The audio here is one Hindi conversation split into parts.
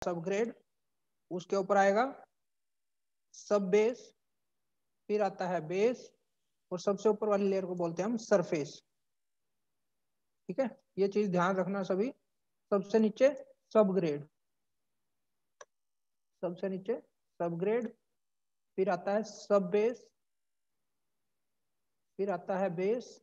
सबग्रेड, उसके ऊपर आएगा सब बेस, फिर आता है बेस, और सबसे ऊपर वाली लेयर को बोलते हैं हम सरफेस। ठीक है, ये चीज ध्यान रखना सभी। सबसे नीचे सबग्रेड, सबसे नीचे सबग्रेड, फिर आता है सब बेस, फिर आता है बेस,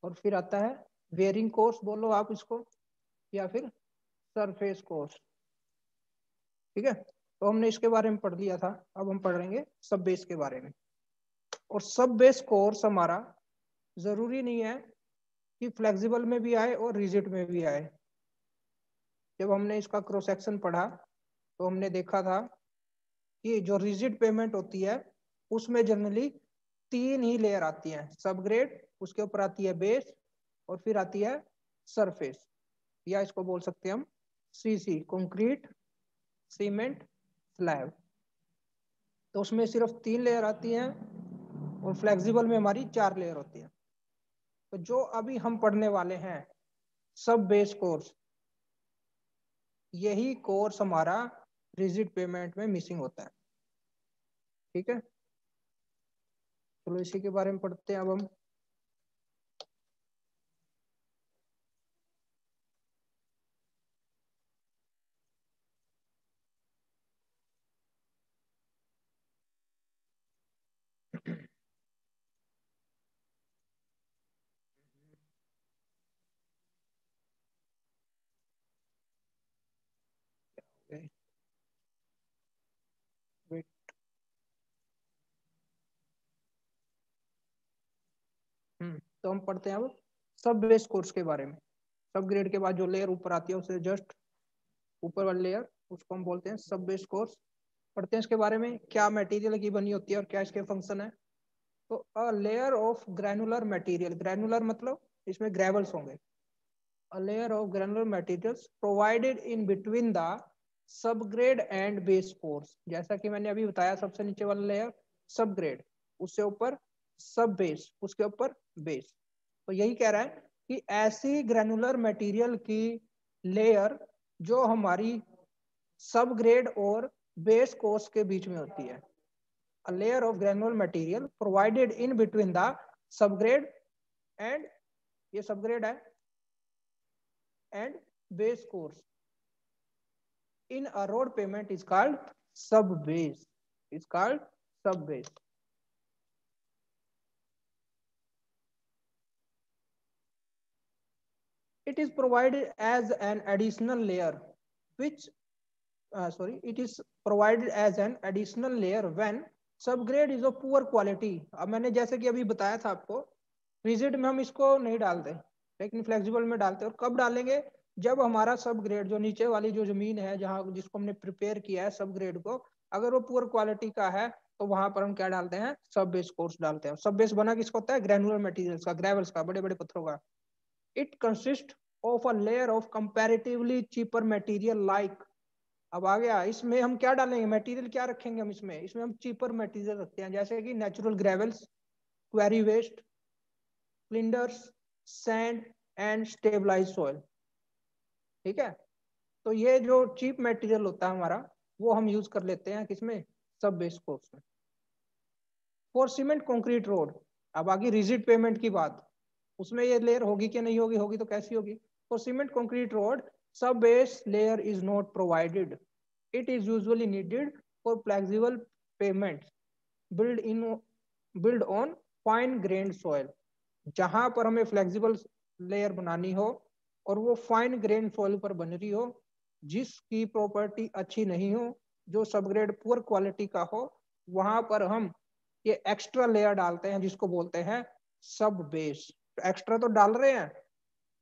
और फिर आता है वेयरिंग कोर्स बोलो आप इसको, या फिर सरफेस कोर्स। ठीक है, तो हमने इसके बारे में पढ़ लिया था, अब हम पढ़ेंगे सब बेस के बारे में। और सब बेस कोर्स हमारा जरूरी नहीं है कि फ्लेक्सिबल में भी आए और रिजिड में भी आए। जब हमने इसका क्रॉस सेक्शन पढ़ा तो हमने देखा था कि जो रिजिड पेमेंट होती है उसमें जनरली 3 ही लेयर आती हैं, सबग्रेड, उसके ऊपर आती है बेस, और फिर आती है सरफेस, या इसको बोल सकते हैं हम सीसी, कंक्रीट, सीमेंट, स्लैब। तो उसमें सिर्फ 3 लेयर आती हैं, और फ्लेक्सिबल में हमारी 4 लेयर होती है। तो जो अभी हम पढ़ने वाले हैं सब बेस कोर्स, यही कोर्स हमारा रिजिड पेमेंट में मिसिंग होता है। ठीक है, चलो इसी के बारे में पढ़ते हैं अब हम। तो हम पढ़ते हैं अब सब बेस कोर्स के बारे में। सब ग्रेड के बाद जो लेयर ऊपर आती है उसे जस्ट ऊपर वाली लेयर, उसको हम बोलते हैं सब बेस कोर्स। पढ़ते हैं इसके बारे में, क्या मटेरियल की बनी होती है और क्या इसके फंक्शन है। तो अ layer of granular material, granular मतलब इसमें ग्रेवल्स होंगे। अ layer of granular materials provided in between the subgrade and base course. जैसा कि मैंने अभी बताया, सबसे नीचे वाला लेयर सबग्रेड, उससे ऊपर सब बेस, उसके ऊपर बेस। तो यही कह रहा है कि ऐसी ग्रैनुलर मटेरियल की लेयर जो हमारी सबग्रेड और बेस कोर्स के बीच में होती है। A layer of granular material provided in between the subgrade and, ये subgrade है, and base course in a road pavement is called subbase, is called subbase. It is provided as an additional layer which it is provided as an additional layer when subgrade is of poor quality. अब मैंने जैसे कि अभी बताया था आपको, रिजिड में हम इसको नहीं डालते लेकिन फ्लेक्सिबल में डालते हैं। और कब डालेंगे, जब हमारा सब ग्रेड, जो नीचे वाली जो जमीन है जहां जिसको हमने प्रिपेयर किया है सब ग्रेड को, अगर वो पुअर क्वालिटी का है तो वहां पर हम क्या डालते हैं, सब बेस कोर्स डालते हैं। सब बेस बना किसका होता है, ग्रैनुलर मटेरियल्स का, ग्रेवल्स का, बड़े बड़े पत्थरों का। It consist of a layer of comparatively cheaper material like, अब आ गया, इसमें हम क्या डालेंगे, मटेरियल क्या रखेंगे हम इसमें, इसमें हम चीपर मटेरियल रखते हैं, जैसे कि natural gravels, quarry waste, flinders, sand and stabilise soil. ठीक है, तो ये जो चीप मटेरियल होता है हमारा, वो हम यूज कर लेते हैं किसमें, सब बेस कोर्स में। फॉर सीमेंट कंक्रीट रोड, अब आगे रिजिड पेमेंट की बात, उसमें ये लेयर होगी कि नहीं होगी, होगी तो कैसी होगी। फॉर सीमेंट कंक्रीट रोड सब base layer is not provided, it is usually needed for flexible pavement build on fine grand soil. जहां पर हमें फ्लेक्सिबल लेयर बनानी हो और वो फाइन ग्रेन सॉइल पर बन रही हो, जिसकी प्रॉपर्टी अच्छी नहीं हो, जो सबग्रेड पुअर क्वालिटी का हो, वहां पर हम ये एक्स्ट्रा लेयर डालते हैं जिसको बोलते हैं सब बेस। तो एक्स्ट्रा तो डाल रहे हैं,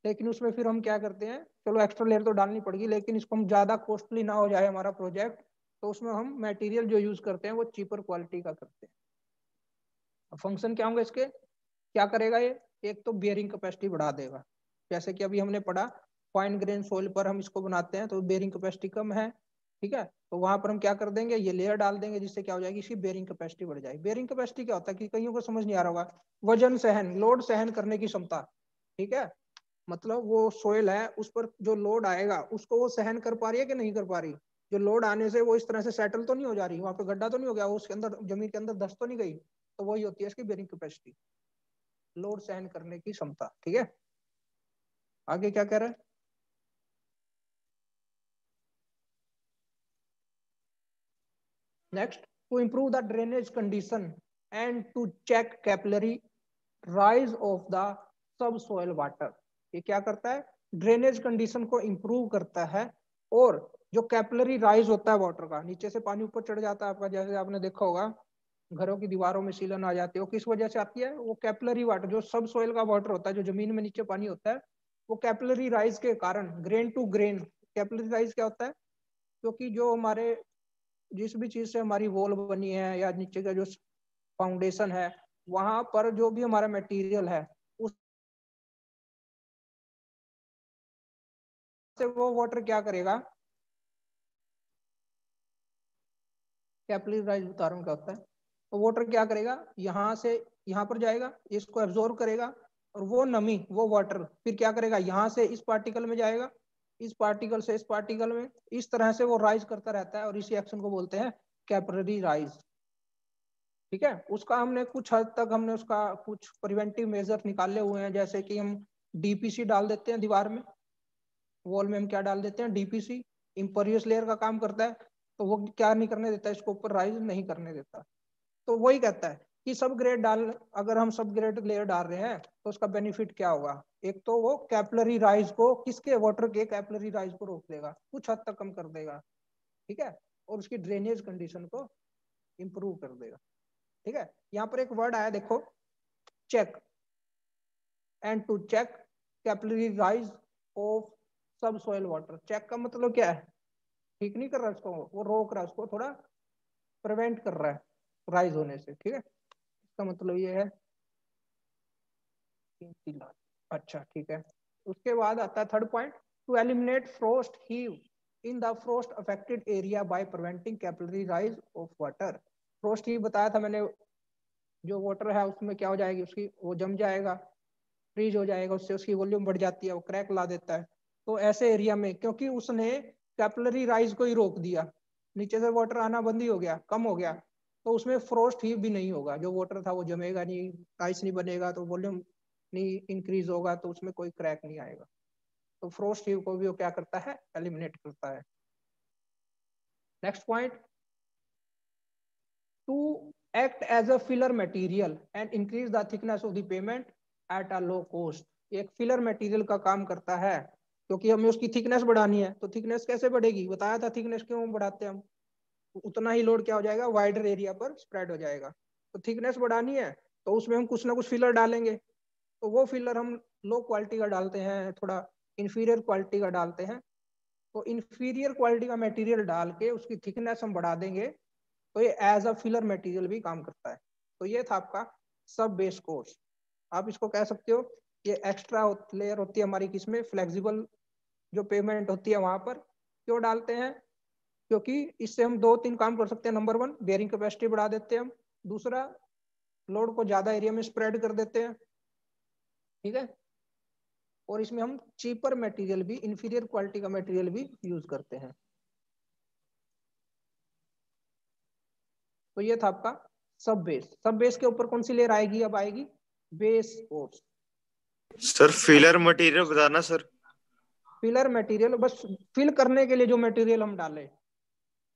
लेकिन उसमें फिर हम क्या करते हैं, चलो एक्स्ट्रा लेयर तो डालनी पड़ेगी, लेकिन इसको हम ज्यादा कॉस्टली ना हो जाए हमारा प्रोजेक्ट, तो उसमें हम मटेरियल जो यूज करते हैं वो चीपर क्वालिटी का करते हैं। फंक्शन क्या होंगे इसके, क्या करेगा ये, एक तो बियरिंग कैपेसिटी बढ़ा देगा, जैसे कि अभी हमने पढ़ा फाइन ग्रेन सोइल पर हम इसको बनाते हैं तो बियरिंग कैपेसिटी कम है। ठीक है, तो वहां पर हम क्या कर देंगे, ये लेयर डाल देंगे, जिससे क्या हो जाएगी, इसकी बेयरिंग कैपेसिटी बढ़ जाएगी। बेयरिंग कैपेसिटी क्या होता है कि कईयों को समझ नहीं आ रहा होगा, वजन सहन, लोड सहन करने की क्षमता। ठीक है, मतलब वो सोयल है, उस पर जो लोड आएगा उसको वो सहन कर पा रही है कि नहीं कर पा रही। जो लोड आने से वो इस तरह से सेटल तो नहीं हो जा रही, वहां पे गड्ढा तो नहीं हो गया, वो उसके अंदर जमीन के अंदर धस तो नहीं गई। तो वही होती है इसकी बेरिंग कैपेसिटी, लोड सहन करने की क्षमता। ठीक है, आगे क्या कह रहा है? Next, to improve the drainage condition and to check capillary rise of the subsoil water. ये क्या करता है? ड्रेनेज कंडीशन को इंप्रूव करता है, और जो कैपिलरी राइज होता है वाटर का, नीचे से पानी ऊपर चढ़ जाता है आपका, जैसे आपने देखा होगा घरों की दीवारों में सीलन आ जाती है, वो किस वजह से आती है? वो कैपिलरी वाटर, जो सब सोयल का वाटर होता है, जो जमीन में नीचे पानी होता है, वो कैपिलरी राइज के कारण, grain to grain. Capillary rise क्या होता है? क्योंकि जो हमारे जिस भी चीज से हमारी वॉल बनी है या नीचे का जो फाउंडेशन है, वहां पर जो भी हमारा मटेरियल है उससे वो वाटर क्या करेगा? कैपिलरी राइज बता रहा हूँ क्या होता है। तो वाटर क्या करेगा? यहाँ से यहाँ पर जाएगा, इसको एब्जॉर्ब करेगा, और वो नमी, वो वाटर फिर क्या करेगा? यहाँ से इस पार्टिकल में जाएगा, इस पार्टिकल से इस पार्टिकल में, इस तरह से वो राइज करता रहता है, और इसी एक्शन को बोलते हैं कैपिलरी राइज। ठीक है, उसका हमने कुछ हद तक हमने उसका कुछ प्रिवेंटिव मेजर निकाले हुए हैं, जैसे कि हम डीपीसी डाल देते हैं दीवार में, वॉल में हम क्या डाल देते हैं? डीपीसी। इम्परवियस लेयर का काम करता है, तो वो क्या नहीं करने देता, इसको ऊपर राइज नहीं करने देता। तो वही कहता है कि सब ग्रेड डाल, अगर हम सब ग्रेड लेयर डाल रहे हैं तो उसका बेनिफिट क्या होगा? एक तो वो कैपिलरी राइज को, किसके? वाटर के कैपिलरी राइज को रोक देगा, कुछ हद तक कम कर देगा। ठीक है, और उसकी ड्रेनेज कंडीशन को इंप्रूव कर देगा। ठीक है, यहाँ पर एक वर्ड आया देखो, check, and to check capillary rise of subsoil water. Check का मतलब क्या है? ठीक नहीं कर रहा उसको, वो रोक रहा है उसको, थोड़ा प्रिवेंट कर रहा है राइज होने से। ठीक है, इसका मतलब ये है। अच्छा ठीक है, उसके बाद आता है third point, to eliminate frost heave in the frost affected area by preventing capillary rise of water. Frost heave बताया था मैंने, जो वाटर है उसमें क्या हो जाएगी, उसकी वो जम जाएगा, फ्रीज हो जाएगा, उससे उसकी वॉल्यूम बढ़ जाती है, वो क्रैक ला देता है। तो ऐसे एरिया में, क्योंकि उसने कैपिलरी राइज को ही रोक दिया, नीचे से वाटर आना बंद ही हो गया, कम हो गया, तो उसमें फ्रोस्ट हीव भी नहीं होगा, जो वाटर था वो जमेगा नहीं, आइस नहीं बनेगा, तो वॉल्यूम नहीं इंक्रीज होगा, तो उसमें कोई क्रैक नहीं आएगा। तो फ्रोस्ट हीव को भी वो क्या करता है? एलिमिनेट करता है। Next point, to act as a filler material and increase the thickness of the pavement at a low cost. एक फिलर मटेरियल का काम करता है, क्योंकि हमें उसकी थिकनेस बढ़ानी है। तो थिकनेस कैसे बढ़ेगी? बताया था, थिकनेस क्यों बढ़ाते हैं हम? उतना ही लोड क्या हो जाएगा? वाइडर एरिया पर स्प्रेड हो जाएगा। तो थिकनेस बढ़ानी है, तो उसमें हम कुछ ना कुछ फिलर डालेंगे। तो वो फिलर हम लो क्वालिटी का डालते हैं, थोड़ा इंफीरियर क्वालिटी का डालते हैं। तो इंफीरियर क्वालिटी का मटेरियल डाल के उसकी थिकनेस हम बढ़ा देंगे, तो ये एज अ फिलर मटेरियल भी काम करता है। तो ये था आपका सब बेस कोर्स। आप इसको कह सकते हो, ये एक्स्ट्रा लेयर होती है हमारी किसमें? फ्लेक्सिबल जो पेमेंट होती है वहां पर। क्यों डालते हैं? क्योंकि इससे हम दो तीन काम कर सकते हैं। नंबर वन, बेयरिंग कैपेसिटी बढ़ा देते हैं हम। दूसरा, लोड को ज्यादा एरिया में स्प्रेड कर देते हैं। ठीक है, और इसमें हम चीपर मटेरियल भी, इंफीरियर क्वालिटी का मटेरियल भी यूज करते हैं। तो ये था आपका सब बेस। सब बेस के ऊपर कौन सी लेयर आएगी? अब आएगी base course. Sir filler material बताना सर। फिलर मटेरियल, बस फिल करने के लिए जो मटेरियल हम डाले,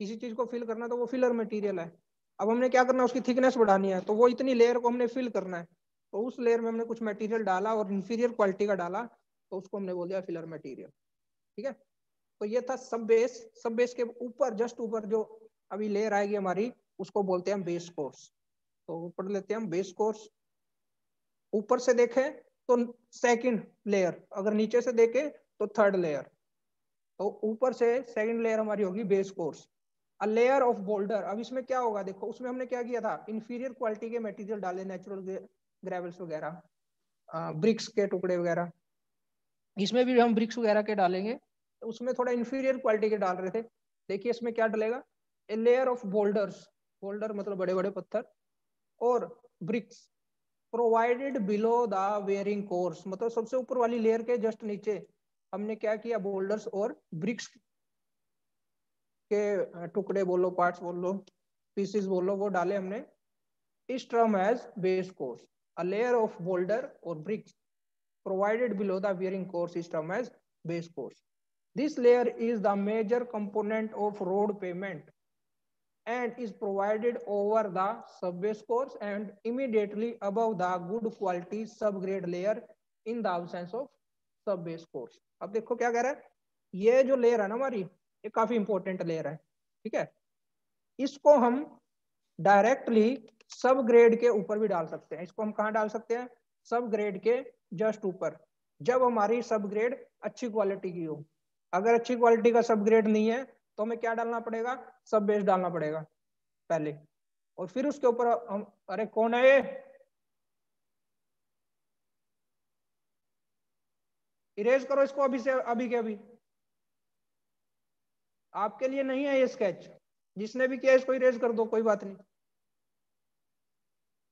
किसी चीज को फिल करना तो वो फिलर मटेरियल है। अब हमने क्या करना है? उसकी थिकनेस बढ़ानी है, तो वो इतनी लेयर को हमने फिल करना है, तो उस लेयर में हमने कुछ मटेरियल डाला और इंफीरियर क्वालिटी का डाला, तो उसको हमने बोल दिया फिलर मटेरियल। ठीक है, तो ये था सब बेस। सब बेस के ऊपर, जस्ट ऊपर जो अभी लेयर आएगी हमारी, उसको बोलते हैं बेस कोर्स। तो पढ़ लेते हैं हम बेस कोर्स। ऊपर से देखें तो सेकंड लेयर, अगर नीचे से देखें तो थर्ड लेयर। तो ऊपर से सेकंड लेयर हमारी होगी base course, a layer of boulder. अब इसमें क्या होगा? देखो, उसमें हमने क्या किया था? इंफीरियर क्वालिटी के मटेरियल डाले, नेचुरल ग्रेवल्स वगैरह, ब्रिक्स के टुकड़े वगैरह। इसमें भी हम ब्रिक्स वगैरह के डालेंगे, तो उसमें थोड़ा इंफीरियर क्वालिटी के डाल रहे थे। देखिए इसमें क्या डलेगा? A layer of boulders, boulder मतलब बड़े बड़े पत्थर, और bricks, provided below the wearing course, मतलब सबसे ऊपर वाली लेयर के जस्ट नीचे हमने क्या किया, बोल्डर्स और ब्रिक्स के टुकड़े बोलो, पार्ट्स बोलो, पीसेस बोलो, वो डाले हमने। इस term as base course, a layer of boulder और bricks provided below the wearing course is termed as base course. This layer is the major component of road pavement and is provided over the subbase course and immediately above the good quality subgrade layer in the absence of subbase course. अब देखो क्या कह रहा है, ये जो लेयर है ना हमारी, ये काफी इंपॉर्टेंट लेयर है, ठीक है। इसको हम डायरेक्टली सब ग्रेड के ऊपर भी डाल सकते हैं। इसको हम कहाँ डाल सकते हैं, सब ग्रेड के जस्ट ऊपर, जब हमारी सब ग्रेड अच्छी क्वालिटी की हो। अगर अच्छी क्वालिटी का सब ग्रेड नहीं है तो हमें क्या डालना पड़ेगा, सब बेस डालना पड़ेगा पहले, और फिर उसके ऊपर हम, अरे कौन है ये, इरेज करो इसको अभी से, अभी के अभी। आपके लिए नहीं है ये स्केच, जिसने भी किया इसको इरेज कर दो, कोई बात नहीं,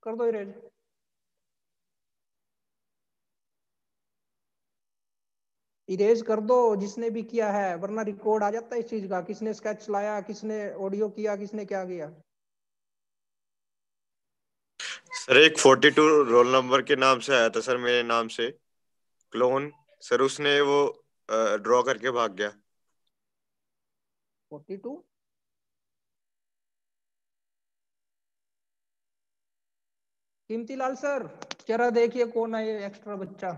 कर दो इरेज। इरेज कर दो जिसने भी किया है, वरना रिकॉर्ड आ जाता है इस चीज का, किसने स्केच लाया, किसने ऑडियो किया, किसने क्या किया। सर एक 42 रोल नंबर के नाम से आया था सर, मेरे नाम से क्लोन। सर उसने वो ड्रॉ करके भाग गया। 42 कीमती लाल सर, जरा देखिए कौन है ये एक्स्ट्रा बच्चा।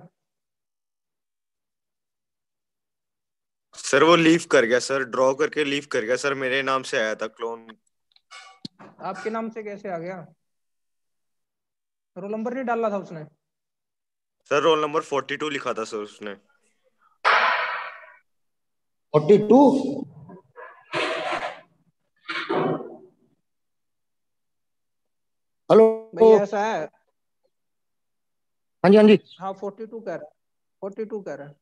सर वो लीव कर गया सर, ड्रॉ करके लीव कर गया सर, मेरे नाम से आया था क्लोन। आपके नाम से कैसे आ गया, रोल नंबर नहीं डाला था उसने। सर रोल नंबर 42 लिखा था सर उसने। 42। हेलो भाई ऐसा है, हाँ जी हाँ जी। हाँ 42 कह रहा है, 42 कह रहा है।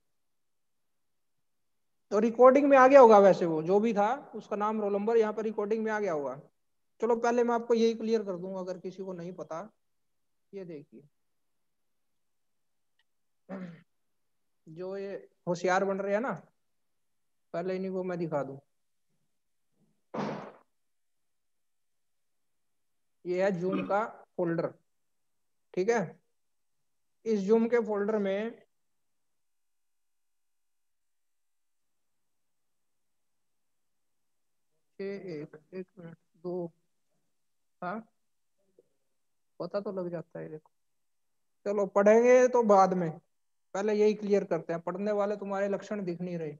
तो रिकॉर्डिंग में आ गया होगा वैसे, वो जो भी था उसका नाम रोल नंबर यहाँ पर रिकॉर्डिंग में आ गया होगा। चलो पहले मैं आपको यही क्लियर कर दूंगा अगर किसी को नहीं पता। ये देखिए, जो ये होशियार बन रहे हैं ना, पहले इन्हीं को मैं दिखा दूं। ये है जूम का फोल्डर, ठीक है। इस जूम के फोल्डर में एक एक मिनट दो, हाँ पता तो लग जाता है, देखो। चलो पढ़ेंगे तो बाद में, पहले यही क्लियर करते हैं, पढ़ने वाले तुम्हारे लक्षण दिख नहीं रहे।